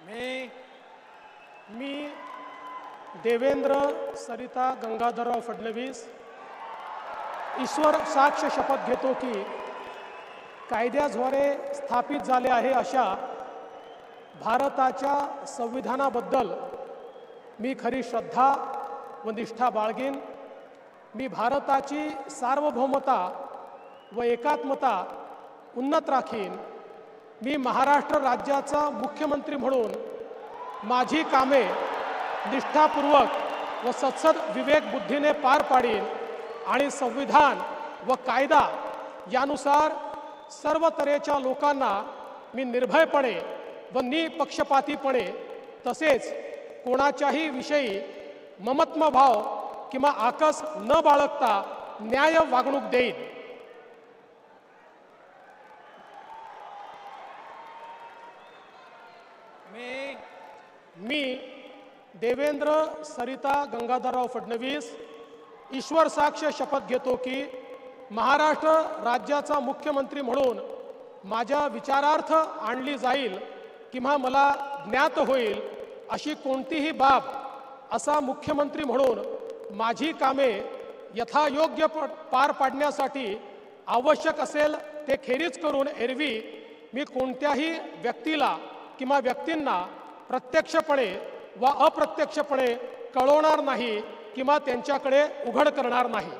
मी मी देवेंद्र सरिता गंगाधरराव फडणवीस ईश्वर साक्ष शपथ घेतो की कायद्याद्वारे स्थापित झाले आहे अशा भारताच्या संविधानाबद्दल मी खरी श्रद्धा व निष्ठा बाळगीन। मी भारताची सार्वभौमता व एकात्मता उन्नत राखीन। मी महाराष्ट्र राज्याचा मुख्यमंत्री म्हणून माझी कामे निष्ठापूर्वक व सत्सद विवेक बुद्धीने पार पाडीन आणि संविधान व कायदा यानुसार सर्व तऱ्हेच्या लोकांना मी निर्भयपणे व निपक्षपातीपणे तसेच कोणाच्याही विषयी ममत्वभाव किंवा आकस न बाळगता न्याय वागणूक देईन। मी देवेंद्र सरिता गंगाधरराव फडणवीस ईश्वर साक्ष शपथ घेतो की महाराष्ट्र राज्याचा मुख्यमंत्री म्हणून माझ्या विचारार्थ आणली जाईल किंवा मला ज्ञात होईल अशी कोणतीही बाब असा मुख्यमंत्री म्हणून माझी कामे यथायोग्य पार पाडण्यासाठी आवश्यक असेल ते खेरीज करून एरवी मी कोणत्याही व्यक्तीला किंवा व्यक्तींना प्रत्यक्षपणे व अप्रत्यक्षपणे कळवणार नाही किंवा त्यांच्याकडे उघड करणार नाही।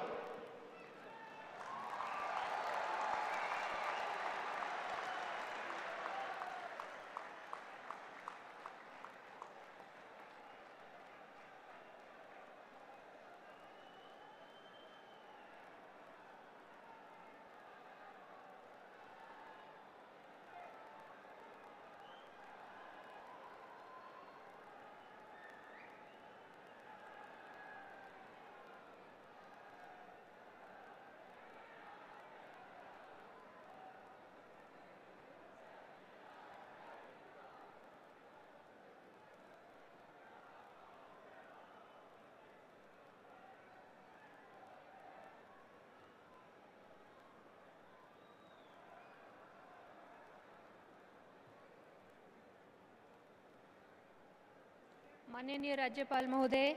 माननीय राज्यपाल महोदय,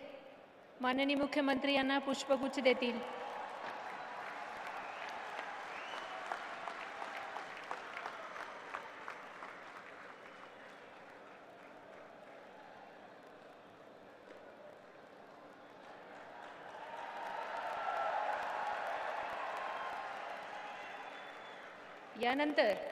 माननीय मुख्यमंत्री यांना पुष्पगुच्छ देतील। यानंतर